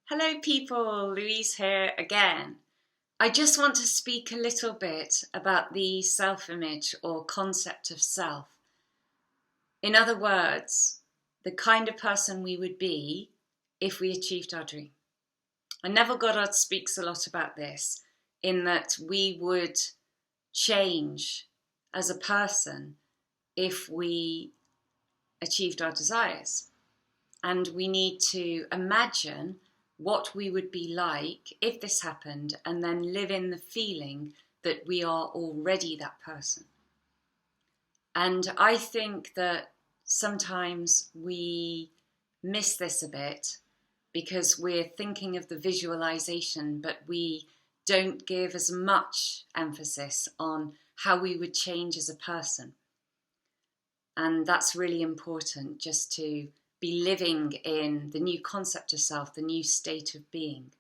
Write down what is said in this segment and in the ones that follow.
Hello people, Louise here again. I just want to speak a little bit about the self-image or concept of self. In other words, the kind of person we would be if we achieved our dream. And Neville Goddard speaks a lot about this, in that we would change as a person if we achieved our desires. And we need to imagine what we would be like if this happened, and then live in the feeling that we are already that person. And I think that sometimes we miss this a bit because we're thinking of the visualization, but we don't give as much emphasis on how we would change as a person. And that's really important, just to be living in the new concept of self, the new state of being.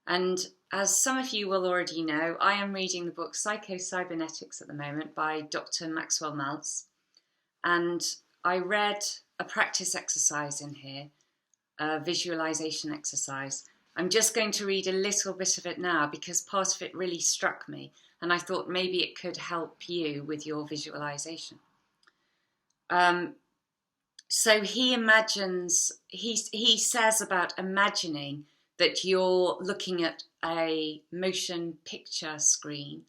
And as some of you will already know, I am reading the book Psycho-cybernetics at the moment by Dr. Maxwell Maltz. And I read a practice exercise in here, a visualization exercise. I'm just going to read a little bit of it now because part of it really struck me, and I thought maybe it could help you with your visualization. So he says about imagining that you're looking at a motion picture screen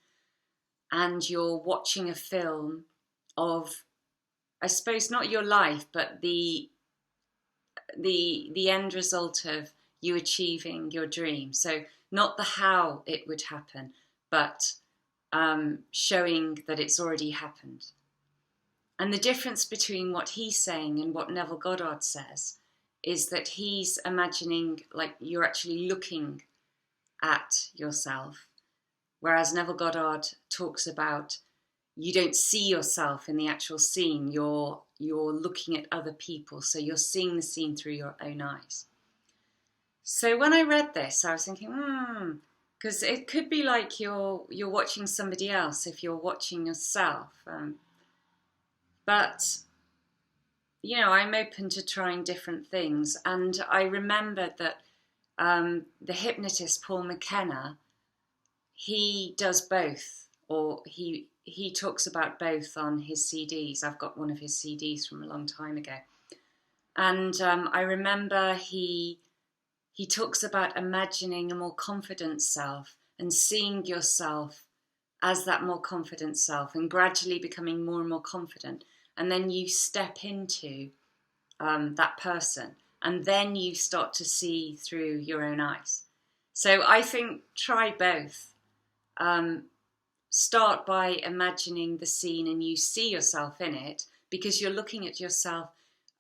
and you're watching a film of, I suppose, not your life, but the end result of you achieving your dream. So not the how it would happen, but showing that it's already happened. And the difference between what he's saying and what Neville Goddard says is that he's imagining like you're actually looking at yourself, whereas Neville Goddard talks about you don't see yourself in the actual scene, you're looking at other people, so you're seeing the scene through your own eyes. So when I read this, I was thinking, because it could be like you're watching somebody else if you're watching yourself. But, you know, I'm open to trying different things. And I remembered that the hypnotist Paul McKenna, he does both, or he talks about both on his CDs. I've got one of his CDs from a long time ago. And I remember he talks about imagining a more confident self and seeing yourself as that more confident self and gradually becoming more and more confident. And then you step into that person, and then you start to see through your own eyes. So I think try both. Start by imagining the scene and you see yourself in it because you're looking at yourself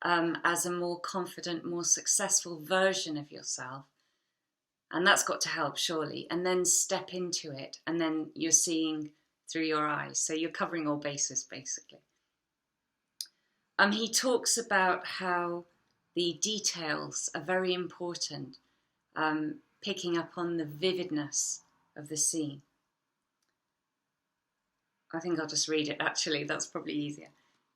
as a more confident, more successful version of yourself. And that's got to help, surely. And then step into it, and then you're seeing through your eyes. So you're covering all bases, basically. He talks about how the details are very important, picking up on the vividness of the scene. I think I'll just read it, actually, that's probably easier.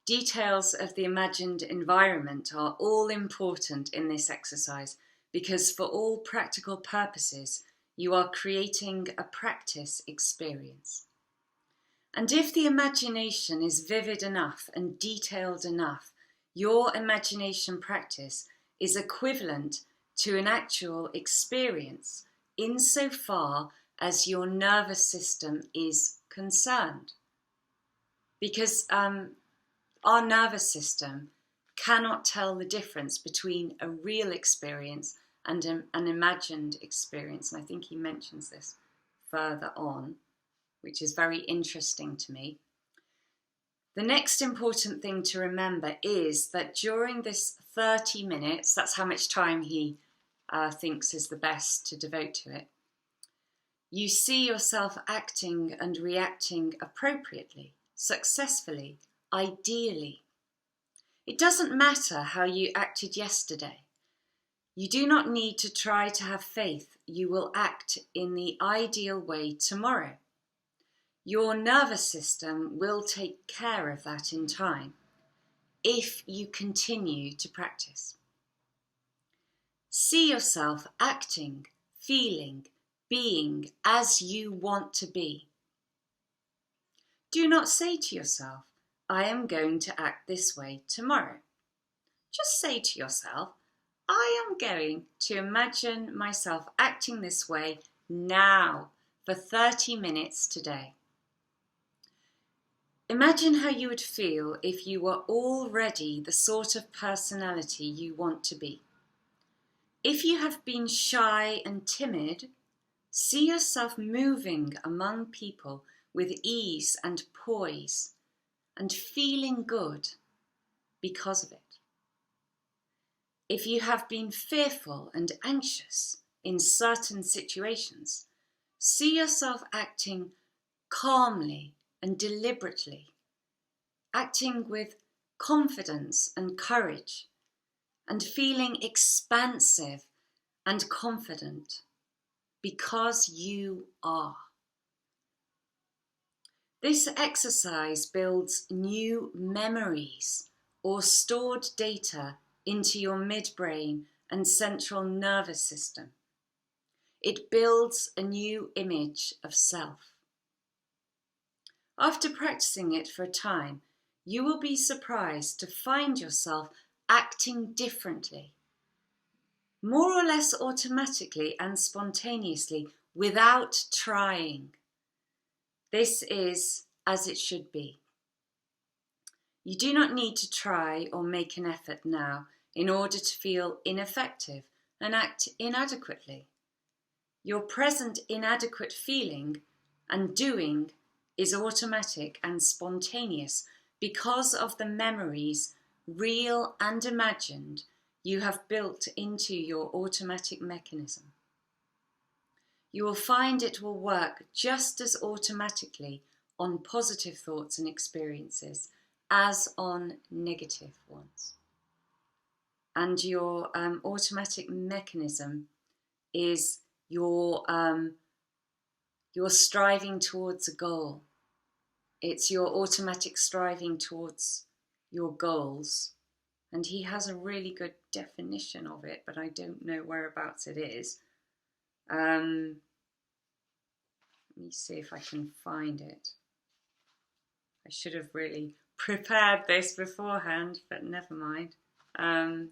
Details of the imagined environment are all important in this exercise because for all practical purposes, you are creating a practice experience. And if the imagination is vivid enough and detailed enough, your imagination practice is equivalent to an actual experience insofar as your nervous system is concerned. Because our nervous system cannot tell the difference between a real experience and an imagined experience. And I think he mentions this further on, which is very interesting to me. The next important thing to remember is that during this 30 minutes, that's how much time he thinks is the best to devote to it, you see yourself acting and reacting appropriately, successfully, ideally. It doesn't matter how you acted yesterday. You do not need to try to have faith you will act in the ideal way tomorrow. Your nervous system will take care of that in time, if you continue to practice. See yourself acting, feeling, being as you want to be. Do not say to yourself, I am going to act this way tomorrow. Just say to yourself, I am going to imagine myself acting this way now for 30 minutes today. Imagine how you would feel if you were already the sort of personality you want to be. If you have been shy and timid, see yourself moving among people with ease and poise and feeling good because of it. If you have been fearful and anxious in certain situations, see yourself acting calmly and deliberately, acting with confidence and courage, and feeling expansive and confident because you are. This exercise builds new memories or stored data into your midbrain and central nervous system. It builds a new image of self. After practicing it for a time, you will be surprised to find yourself acting differently, more or less automatically and spontaneously, without trying. This is as it should be. You do not need to try or make an effort now in order to feel ineffective and act inadequately. Your present inadequate feeling and doing is automatic and spontaneous because of the memories, real and imagined, you have built into your automatic mechanism. You will find it will work just as automatically on positive thoughts and experiences as on negative ones. And your automatic mechanism is your striving towards a goal. It's your automatic striving towards your goals. And he has a really good definition of it, but I don't know whereabouts it is. Let me see if I can find it. I should have really prepared this beforehand, but never mind.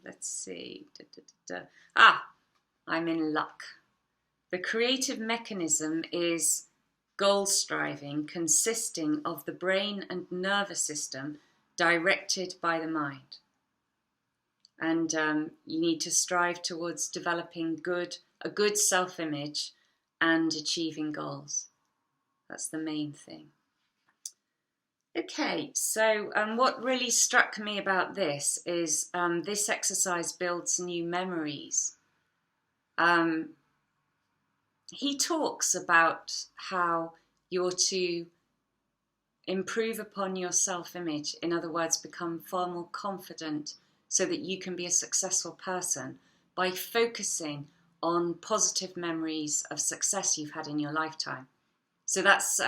Let's see. I'm in luck. The creative mechanism is goal striving consisting of the brain and nervous system directed by the mind. And you need to strive towards developing a good self-image and achieving goals. That's the main thing. Okay, so what really struck me about this is this exercise builds new memories. He talks about how you're to improve upon your self-image, in other words, become far more confident so that you can be a successful person by focusing on positive memories of success you've had in your lifetime. So that's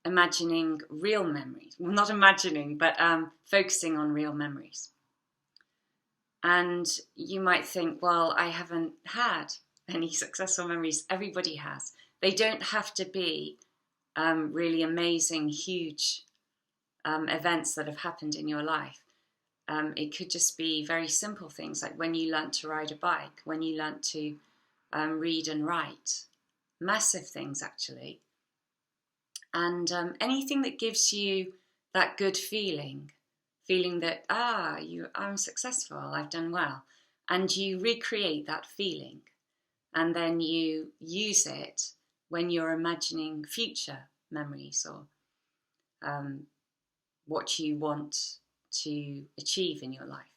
imagining real memories. Well, not imagining, but focusing on real memories. And you might think, well, I haven't had any successful memories. Everybody has. They don't have to be really amazing, huge events that have happened in your life. It could just be very simple things like when you learnt to ride a bike, when you learnt to read and write. Massive things, actually. And anything that gives you that good feeling that, I'm successful, I've done well. And you recreate that feeling. And then you use it when you're imagining future memories or what you want to achieve in your life.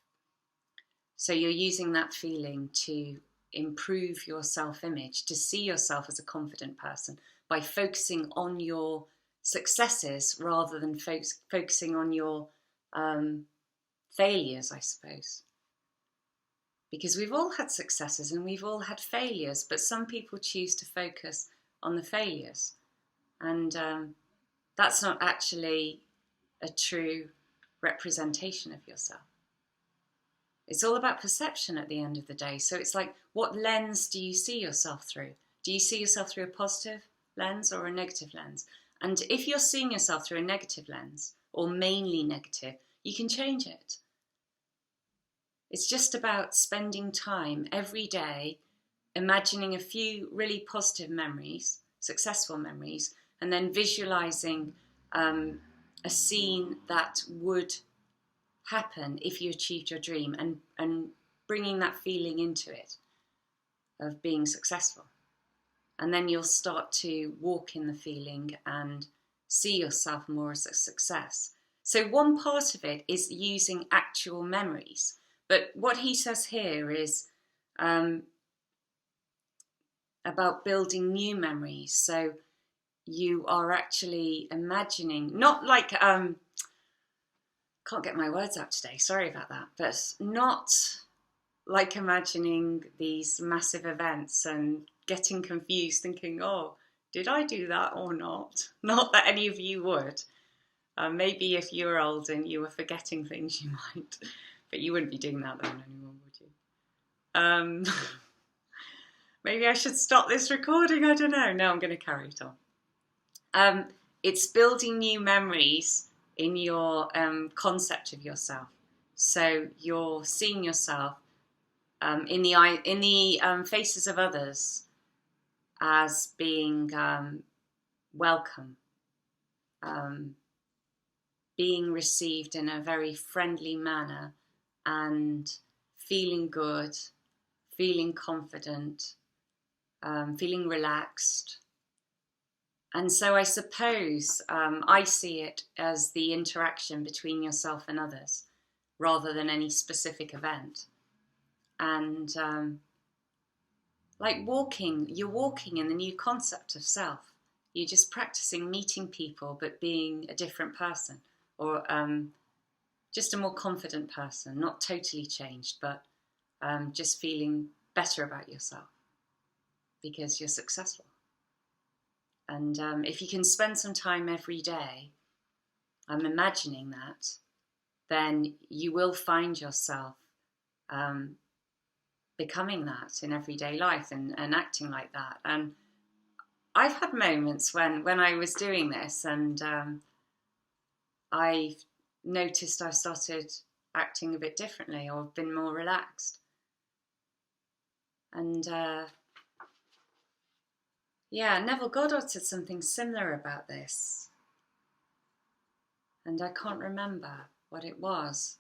So you're using that feeling to improve your self-image, to see yourself as a confident person by focusing on your successes rather than focusing on your failures, I suppose. Because we've all had successes and we've all had failures, but some people choose to focus on the failures. And that's not actually a true representation of yourself. It's all about perception at the end of the day. So it's like, what lens do you see yourself through? Do you see yourself through a positive lens or a negative lens? And if you're seeing yourself through a negative lens, or mainly negative, you can change it. It's just about spending time every day imagining a few really positive memories, successful memories, and then visualizing a scene that would happen if you achieved your dream, and bringing that feeling into it of being successful. And then you'll start to walk in the feeling and see yourself more as a success. So one part of it is using actual memories. But what he says here is about building new memories. So you are actually imagining, not like, can't get my words out today, sorry about that, but not like imagining these massive events and getting confused, thinking, oh, did I do that or not? Not that any of you would. Maybe if you were old and you were forgetting things, you might, but you wouldn't be doing that then anymore, would you? Maybe I should stop this recording, I don't know. No, I'm going to carry it on. It's building new memories in your concept of yourself. So you're seeing yourself in the faces of others as being welcome, being received in a very friendly manner, and feeling good, feeling confident, feeling relaxed. And so I suppose I see it as the interaction between yourself and others rather than any specific event. And like you're walking in the new concept of self. You're just practicing meeting people but being a different person, or just a more confident person, not totally changed, but just feeling better about yourself because you're successful. And if you can spend some time every day imagining that, then you will find yourself becoming that in everyday life and acting like that. And I've had moments when I was doing this and I noticed I started acting a bit differently or been more relaxed. And Neville Goddard said something similar about this. And I can't remember what it was.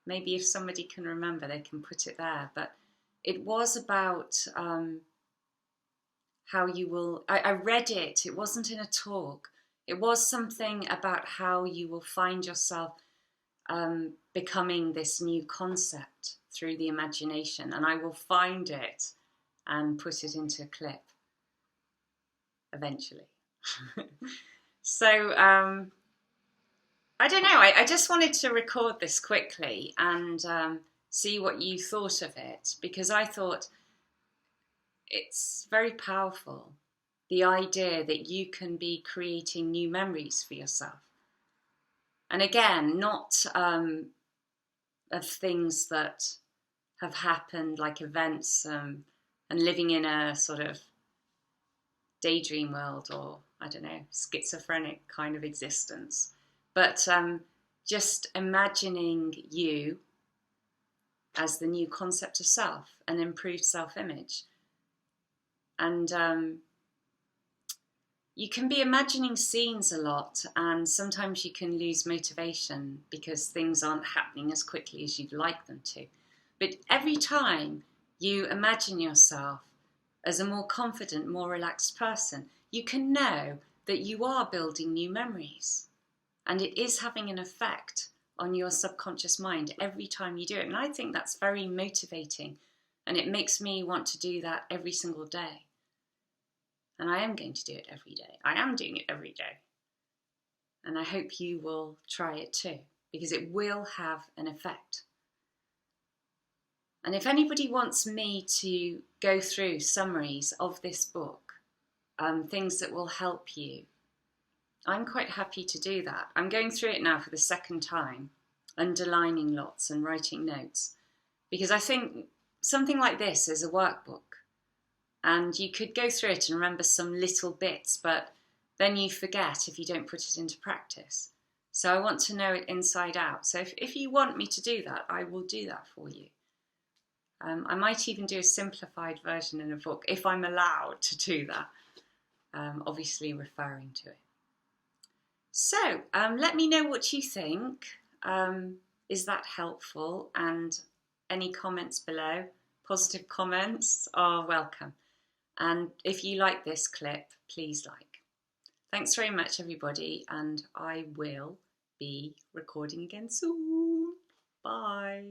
Maybe if somebody can remember, they can put it there. But it was about how you will... I read it. It wasn't in a talk. It was something about how you will find yourself becoming this new concept through the imagination. And I will find it and put it into a clip eventually. So... I don't know, I just wanted to record this quickly and see what you thought of it, because I thought it's very powerful, the idea that you can be creating new memories for yourself. And again, not of things that have happened, like events, and living in a sort of daydream world, or, I don't know, schizophrenic kind of existence. But just imagining you as the new concept of self, an improved self-image. And you can be imagining scenes a lot, and sometimes you can lose motivation because things aren't happening as quickly as you'd like them to. But every time you imagine yourself as a more confident, more relaxed person, you can know that you are building new memories. And it is having an effect on your subconscious mind every time you do it. And I think that's very motivating. And it makes me want to do that every single day. And I am going to do it every day. I am doing it every day. And I hope you will try it too, because it will have an effect. And if anybody wants me to go through summaries of this book, things that will help you, I'm quite happy to do that. I'm going through it now for the second time, underlining lots and writing notes. because I think something like this is a workbook, and you could go through it and remember some little bits, but then you forget if you don't put it into practice. So I want to know it inside out. So if you want me to do that, I will do that for you. I might even do a simplified version in a book if I'm allowed to do that, obviously referring to it. So let me know what you think. Is that helpful? And any comments below, positive comments are welcome. And if you like this clip, please like. Thanks very much, everybody, and I will be recording again soon. Bye.